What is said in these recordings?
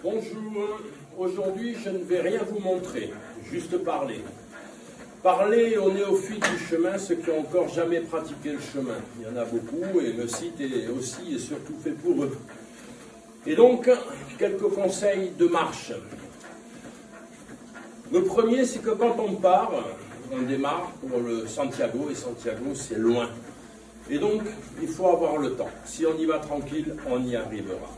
Bonjour, aujourd'hui je ne vais rien vous montrer, juste parler. Parler aux néophytes du chemin, ceux qui n'ont encore jamais pratiqué le chemin. Il y en a beaucoup et le site est aussi et surtout fait pour eux. Et donc, quelques conseils de marche. Le premier, c'est que quand on part, on démarre pour le Santiago, et Santiago c'est loin. Et donc, il faut avoir le temps. Si on y va tranquille, on y arrivera.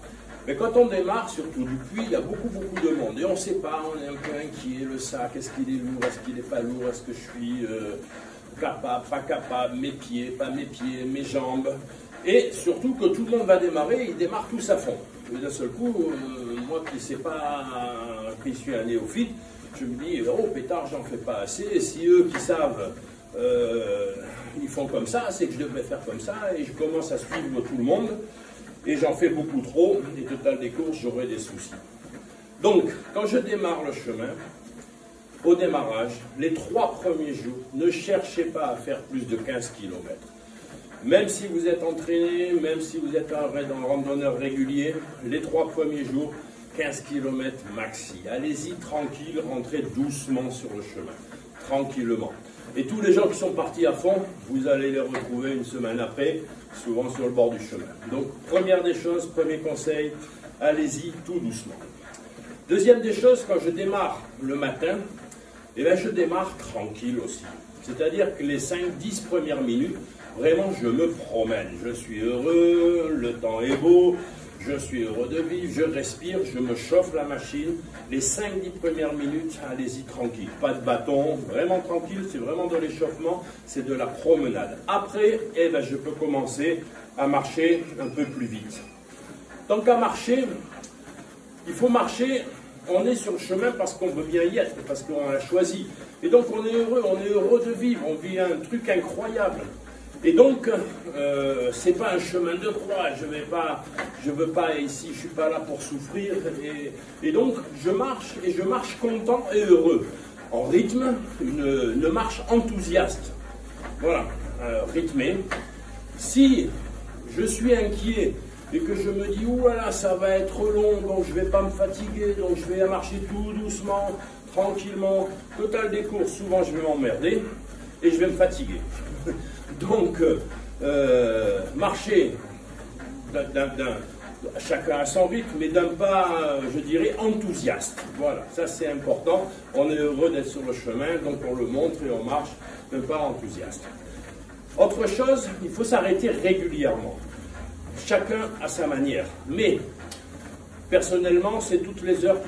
Mais quand on démarre, surtout du Puy, il y a beaucoup de monde. Et on ne sait pas, on est un peu inquiet, le sac, est-ce qu'il est lourd, est-ce qu'il n'est pas lourd, est-ce que je suis capable, pas capable, mes pieds, pas mes pieds, mes jambes. Et surtout que tout le monde va démarrer, ils démarrent tous à fond. Et d'un seul coup, moi qui ne sais pas, qui suis un néophyte, je me dis, oh pétard, j'en fais pas assez. Et si eux qui savent, ils font comme ça, c'est que je devrais faire comme ça. Et je commence à suivre tout le monde. Et j'en fais beaucoup trop, et total des courses, j'aurai des soucis. Donc, quand je démarre le chemin, au démarrage, les 3 premiers jours, ne cherchez pas à faire plus de 15 km. Même si vous êtes entraîné, même si vous êtes un randonneur régulier, les 3 premiers jours, 15 km maxi. Allez-y tranquille, rentrez doucement sur le chemin, tranquillement. Et tous les gens qui sont partis à fond, vous allez les retrouver une semaine après, souvent sur le bord du chemin. Donc, première des choses, premier conseil, allez-y tout doucement. Deuxième des choses, quand je démarre le matin, eh bien, je démarre tranquille aussi. C'est-à-dire que les 5-10 premières minutes, vraiment, je me promène. Je suis heureux, le temps est beau, je suis heureux de vivre, je respire, je me chauffe la machine. Les 5-10 premières minutes, allez-y tranquille. Pas de bâton, vraiment tranquille, c'est vraiment de l'échauffement, c'est de la promenade. Après, eh ben, je peux commencer à marcher un peu plus vite. Donc à marcher, il faut marcher, on est sur le chemin parce qu'on veut bien y être, parce qu'on l'a choisi. Et donc on est heureux de vivre, on vit un truc incroyable. Et donc, c'est pas un chemin de croix, je veux pas ici, je suis pas là pour souffrir. Et donc, je marche, et je marche content et heureux. En rythme, une marche enthousiaste. Voilà, rythmée. Si je suis inquiet et que je me dis, oulala, ça va être long, donc je vais pas me fatiguer, donc je vais marcher tout doucement, tranquillement, total des courses, souvent je vais m'emmerder et je vais me fatiguer. Donc, marcher chacun à son rythme, mais d'un pas, je dirais, enthousiaste. Voilà, ça c'est important. On est heureux d'être sur le chemin, donc on le montre et on marche d'un pas enthousiaste. Autre chose, il faut s'arrêter régulièrement. Chacun à sa manière. Mais, personnellement, c'est toutes les heures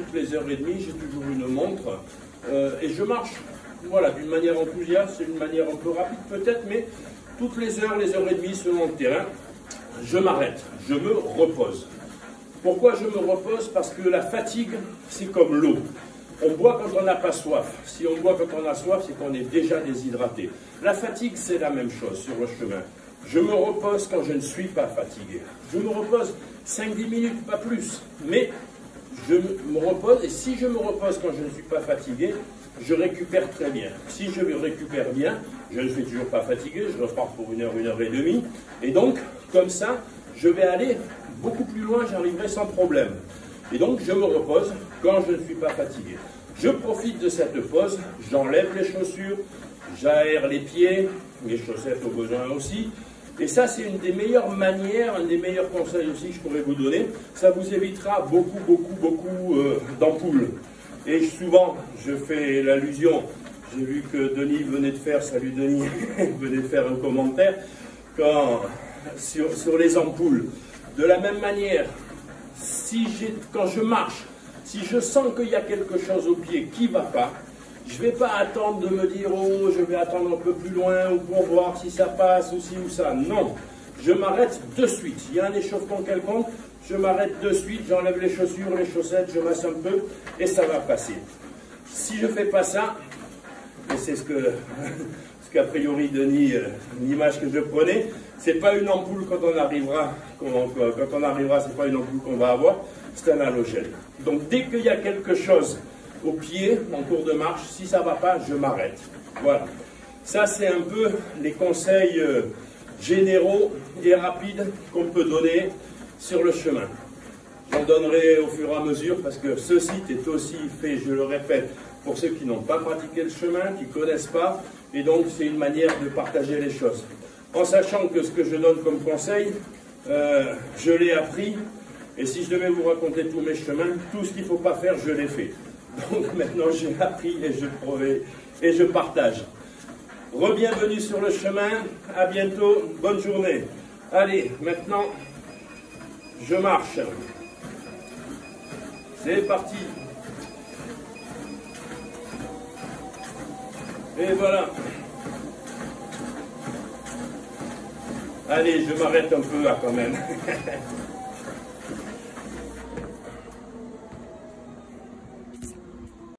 et demie, j'ai toujours une montre, et je marche. Voilà, d'une manière enthousiaste, c'est une manière un peu rapide peut-être, mais toutes les heures et demie selon le terrain, je m'arrête, je me repose. Pourquoi je me repose? Parce que la fatigue, c'est comme l'eau. On boit quand on n'a pas soif. Si on boit quand on a soif, c'est qu'on est déjà déshydraté. La fatigue, c'est la même chose sur le chemin. Je me repose quand je ne suis pas fatigué. Je me repose 5-10 minutes, pas plus. Mais je me repose, et si je me repose quand je ne suis pas fatigué, je récupère très bien. Si je récupère bien, je ne suis toujours pas fatigué, je repars pour 1 heure et demie. Et donc, comme ça, je vais aller beaucoup plus loin, j'arriverai sans problème. Et donc, je me repose quand je ne suis pas fatigué. Je profite de cette pause, j'enlève les chaussures, j'aère les pieds, les chaussettes au besoin aussi. Et ça, c'est une des meilleures manières, un des meilleurs conseils aussi que je pourrais vous donner. Ça vous évitera beaucoup d'ampoules. Et souvent, je fais l'allusion, j'ai vu que Denis venait de faire, salut Denis, venait de faire un commentaire, sur les ampoules. De la même manière, quand je marche, si je sens qu'il y a quelque chose au pied qui ne va pas, je ne vais pas attendre de me dire, oh, je vais attendre un peu plus loin ou pour voir si ça passe ou ci ou ça. Non, je m'arrête de suite. Il y a un échauffement quelconque, je m'arrête de suite, j'enlève les chaussures, les chaussettes, je masse un peu et ça va passer. Si je ne fais pas ça, et c'est ce qu'a priori Denis, l'image que je prenais, c'est pas une ampoule quand on arrivera, c'est pas une ampoule qu'on va avoir, c'est un halogène. Donc dès qu'il y a quelque chose au pied, en cours de marche, si ça ne va pas, je m'arrête. Voilà. Ça, c'est un peu les conseils généraux et rapides qu'on peut donner sur le chemin. J'en donnerai au fur et à mesure parce que ce site est aussi fait, je le répète, pour ceux qui n'ont pas pratiqué le chemin, qui ne connaissent pas, et donc c'est une manière de partager les choses. En sachant que ce que je donne comme conseil, je l'ai appris, et si je devais vous raconter tous mes chemins, tout ce qu'il ne faut pas faire, je l'ai fait. Donc maintenant j'ai appris et je partage. Re-bienvenue sur le chemin, à bientôt, bonne journée. Allez, maintenant, je marche. C'est parti. Et voilà. Allez, je m'arrête un peu là quand même.